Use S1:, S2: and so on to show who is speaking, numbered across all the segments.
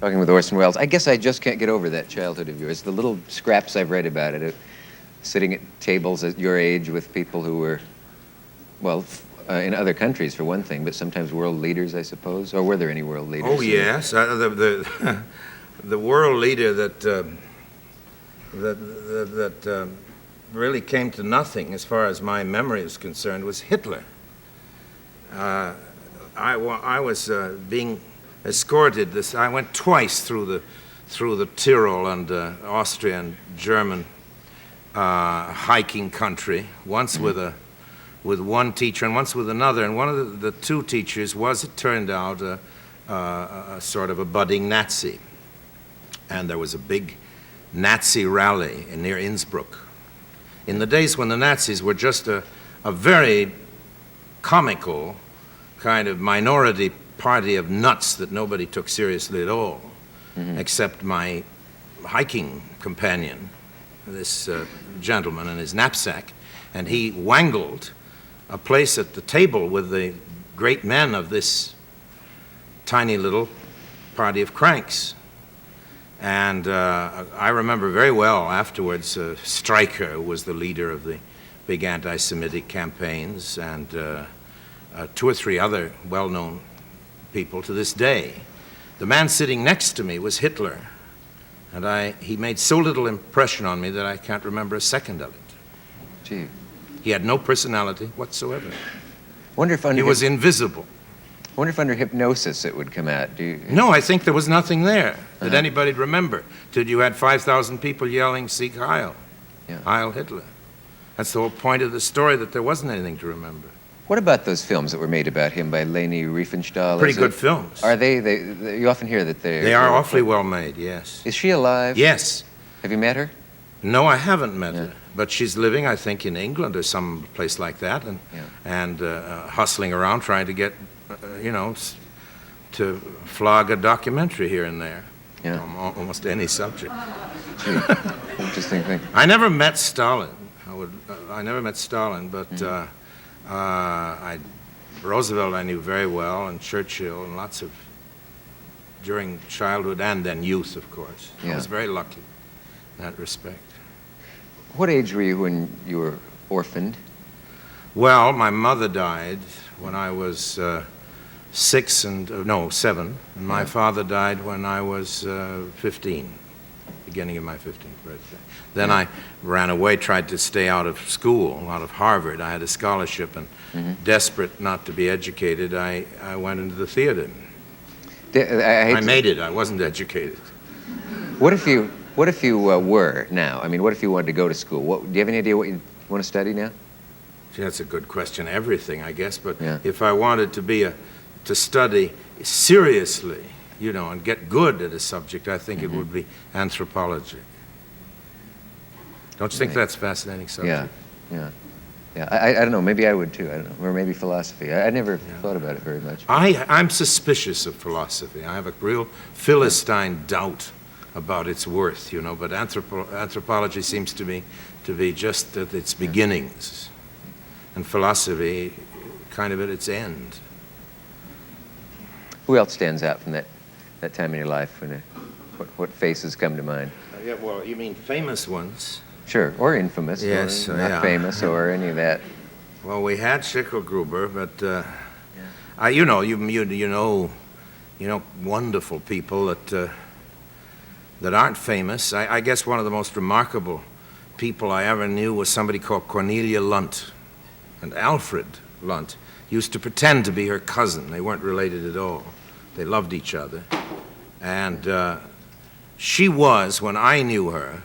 S1: Talking with Orson Welles. I guess I just can't get over that childhood of yours. The little scraps I've read about it, sitting at tables at your age with people who were, well, in other countries for one thing, but sometimes world leaders, I suppose. Or were there any world leaders?
S2: Oh yes, the world leader that really came to nothing, as far as my memory is concerned, was Hitler. I was being escorted. I went twice through the Tyrol and Austrian German hiking country. Once with one teacher and once with another. And one of the two teachers was, it turned out, a sort of a budding Nazi. And there was a big Nazi rally near Innsbruck. In the days when the Nazis were just a very comical kind of minority party of nuts that nobody took seriously at all, except my hiking companion, this gentleman, and his knapsack, and he wangled a place at the table with the great men of this tiny little party of cranks. And I remember very well afterwards, Stryker, who was the leader of the big anti-Semitic campaigns, and 2 or 3 other well-known people to this day. The man sitting next to me was Hitler, and he made so little impression on me that I can't remember a second of it.
S1: Gee.
S2: He had no personality whatsoever.
S1: Wonder if
S2: he was invisible.
S1: I wonder if under hypnosis it would come out.
S2: No, I think there was nothing there that anybody'd remember. Till you had 5,000 people yelling, "Sieg Heil," Heil Hitler. That's the whole point of the story, that there wasn't anything to remember.
S1: What about those films that were made about him by Leni Riefenstahl?
S2: Pretty good films.
S1: Are they you often hear that
S2: they are awfully well made, yes.
S1: Is she alive?
S2: Yes.
S1: Have you met her?
S2: No, I haven't met her. But she's living, I think, in England or some place like that, and hustling around trying to get, to flog a documentary here and there.
S1: Yeah.
S2: On almost any subject.
S1: Gee, interesting thing.
S2: I never met Stalin. I never met Stalin, but Roosevelt I knew very well, and Churchill, and lots of, during childhood and then youth, of course.
S1: Yeah.
S2: I was very lucky in that respect.
S1: What age were you when you were orphaned?
S2: Well, my mother died when I was 7, and my father died when I was 15, beginning of my 15th birthday. Then I ran away, tried to stay out of school, out of Harvard. I had a scholarship, and desperate not to be educated, I went into the theater. I made it. I wasn't educated.
S1: What if you were now? I mean, what if you wanted to go to school? Do you have any idea what you want to study now?
S2: Gee, that's a good question. Everything, I guess. But if I wanted to study seriously, and get good at a subject, I think it would be anthropology. Don't you think that's a fascinating subject?
S1: Yeah. I don't know. Maybe I would too. I don't know. Or maybe philosophy. I never thought about it very much.
S2: I'm suspicious of philosophy. I have a real Philistine doubt about its worth, but anthropology seems to me to be just at its beginnings, and philosophy kind of at its end.
S1: Who else stands out from that time in your life? What faces come to mind?
S2: Well, you mean famous ones?
S1: Sure, or infamous,
S2: yes,
S1: or not famous, or any of that.
S2: Well, we had Schicklgruber, but wonderful people that aren't famous. I guess one of the most remarkable people I ever knew was somebody called Cornelia Lunt. And Alfred Lunt used to pretend to be her cousin. They weren't related at all. They loved each other. And she was, when I knew her,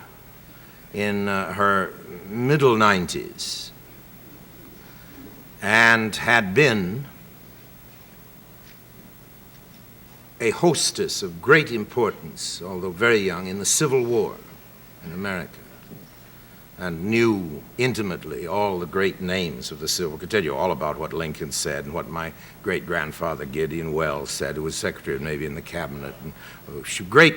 S2: in her middle 90s, and had been a hostess of great importance, although very young, in the Civil War in America, and knew intimately all the great names of the Civil War. I could tell you all about what Lincoln said and what my great-grandfather Gideon Wells said, who was Secretary of Navy in the Cabinet. And she great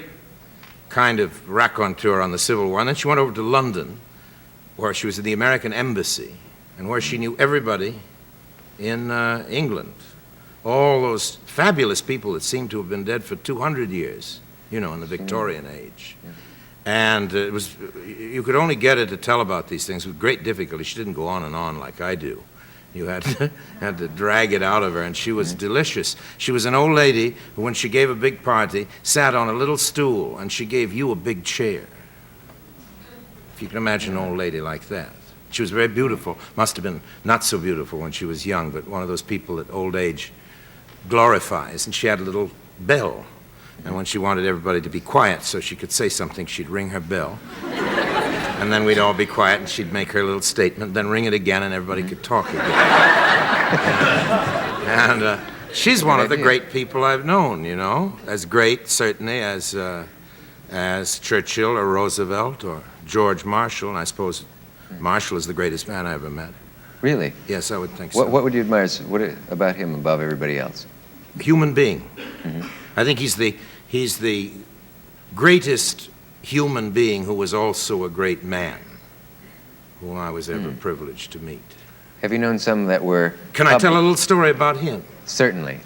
S2: kind of raconteur on the Civil War. And then she went over to London, where she was in the American Embassy, and where she knew everybody in England. All those fabulous people that seemed to have been dead for 200 years you know, in the Victorian age. And you could only get her to tell about these things with great difficulty. She didn't go on and on like I do. You had to drag it out of her, and she was delicious. She was an old lady who, when she gave a big party, sat on a little stool, and she gave you a big chair. If you can imagine an old lady like that. She was very beautiful. Must have been not so beautiful when she was young, but one of those people that old age glorifies. And she had a little bell. And when she wanted everybody to be quiet so she could say something, she'd ring her bell. And then we'd all be quiet, and she'd make her little statement, then ring it again, and everybody could talk again. And she's one of the great people I've known, you know, as great, certainly, as Churchill or Roosevelt or George Marshall, and I suppose Marshall is the greatest man I ever met.
S1: Really?
S2: Yes, I would think so.
S1: What would you admire about him above everybody else?
S2: Human being. I think he's the greatest human being who was also a great man, who I was ever privileged to meet.
S1: Have you known some that were...
S2: Can I tell a little story about him?
S1: Certainly.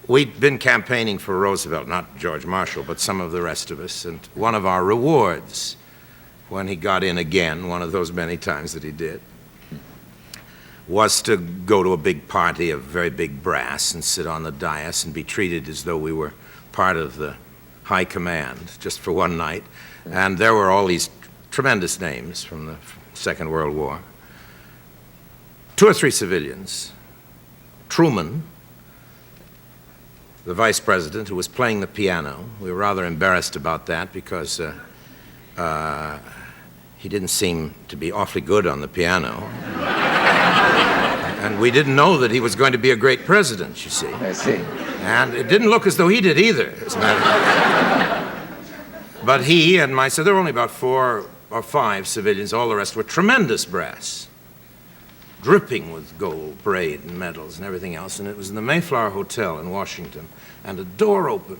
S2: We'd been campaigning for Roosevelt, not George Marshall, but some of the rest of us, and one of our rewards when he got in again, one of those many times that he did, was to go to a big party of very big brass and sit on the dais and be treated as though we were part of the high command just for one night. And there were all these tremendous names from the Second World War. 2 or 3 civilians. Truman, the vice president, who was playing the piano. We were rather embarrassed about that because he didn't seem to be awfully good on the piano. And we didn't know that he was going to be a great president, you see.
S1: I see.
S2: And it didn't look as though he did either, as a matter of fact. But he and so there were only about 4 or 5 civilians. All the rest were tremendous brass, dripping with gold, braid and medals and everything else. And it was in the Mayflower Hotel in Washington. And a door opened.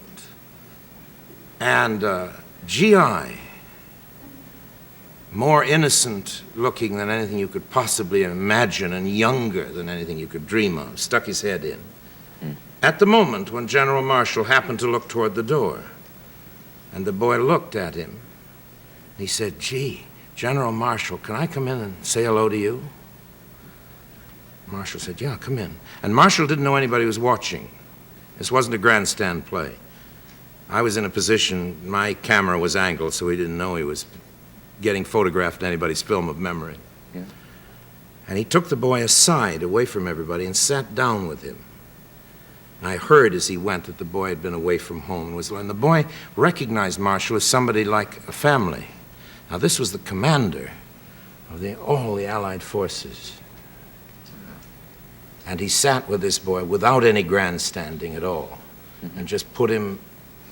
S2: And GI, more innocent looking than anything you could possibly imagine and younger than anything you could dream of, stuck his head in. At the moment when General Marshall happened to look toward the door, and the boy looked at him, he said, "Gee, General Marshall, can I come in and say hello to you?" Marshall said, "Yeah, come in." And Marshall didn't know anybody was watching. This wasn't a grandstand play. I was in a position, my camera was angled, so he didn't know he was getting photographed in anybody's film of memory.
S1: Yeah.
S2: And he took the boy aside, away from everybody, and sat down with him. And I heard as he went that the boy had been away from home. And the boy recognized Marshall as somebody like a family. Now, this was the commander of all the Allied forces. And he sat with this boy without any grandstanding at all, and just put him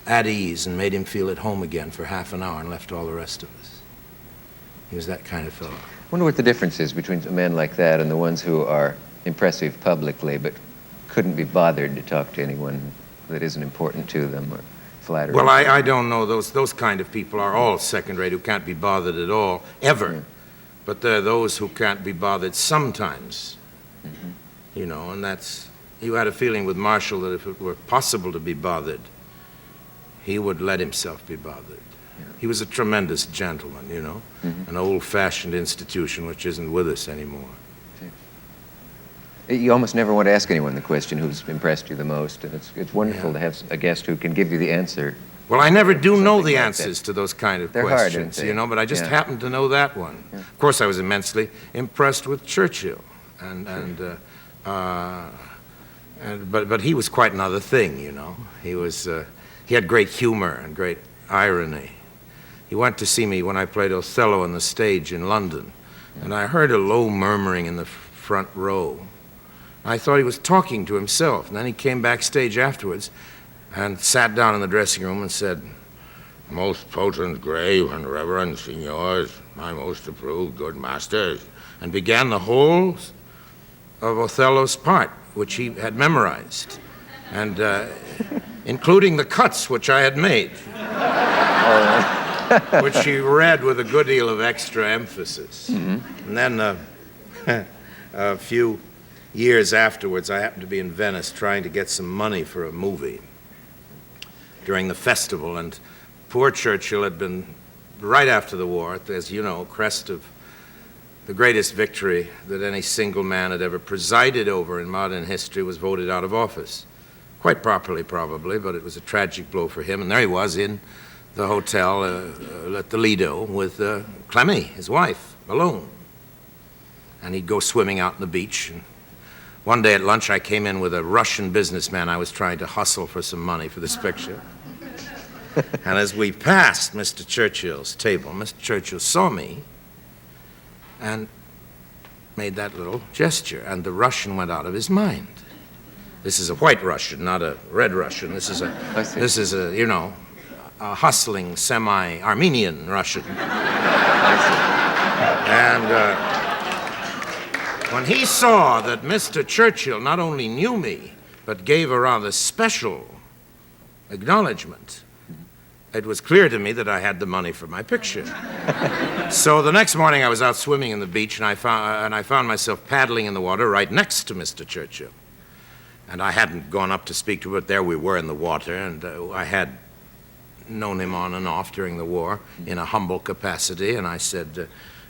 S2: at ease and made him feel at home again for half an hour and left all the rest of us. He was that kind of fellow.
S1: I wonder what the difference is between a man like that and the ones who are impressive publicly but couldn't be bothered to talk to anyone that isn't important to them or flattering.
S2: Well, I don't know. Those kind of people are all second-rate, who can't be bothered at all, ever. Yeah. But there are those who can't be bothered sometimes. You know, and you had a feeling with Marshall that if it were possible to be bothered, he would let himself be bothered. He was a tremendous gentleman, you know, an old-fashioned institution which isn't with us anymore.
S1: You almost never want to ask anyone the question who's impressed you the most, and it's wonderful to have a guest who can give you the answer.
S2: Well, I never do know the answers to those kind of
S1: They're
S2: questions,
S1: hard, aren't they?
S2: You know, but I just happened to know that one. Yeah. Of course, I was immensely impressed with Churchill, but he was quite another thing, you know. He had great humor and great irony. He went to see me when I played Othello on the stage in London, and I heard a low murmuring in the front row. I thought he was talking to himself, and then he came backstage afterwards and sat down in the dressing room and said, "Most potent, grave, and reverend signors, my most approved good masters," and began the whole of Othello's part, which he had memorized, and including the cuts which I had made. Which she read with a good deal of extra emphasis. And then a few years afterwards, I happened to be in Venice trying to get some money for a movie. during the festival, and poor Churchill had been, right after the war, as you know, crest of the greatest victory that any single man had ever presided over in modern history, was voted out of office. Quite properly, probably, but it was a tragic blow for him. And there he was in the hotel at the Lido with Clemmy, his wife, alone. And he'd go swimming out on the beach. And one day at lunch, I came in with a Russian businessman I was trying to hustle for some money for this picture. And as we passed Mr. Churchill's table, Mr. Churchill saw me and made that little gesture, and the Russian went out of his mind. This is a white Russian, not a red Russian. This is a, you know, a hustling, semi-Armenian Russian. And when he saw that Mr. Churchill not only knew me, but gave a rather special acknowledgement, it was clear to me that I had the money for my picture. So the next morning I was out swimming in the beach, and I found myself paddling in the water right next to Mr. Churchill. And I hadn't gone up to speak to him, but there we were in the water, and I had known him on and off during the war in a humble capacity, and I said,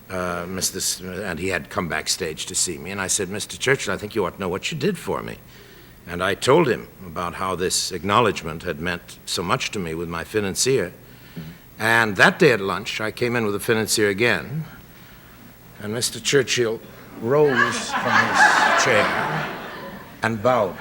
S2: and he had come backstage to see me, and I said, Mr. Churchill, I think you ought to know what you did for me. And I told him about how this acknowledgement had meant so much to me with my financier. And that day at lunch, I came in with a financier again, and Mr. Churchill rose from his chair and bowed.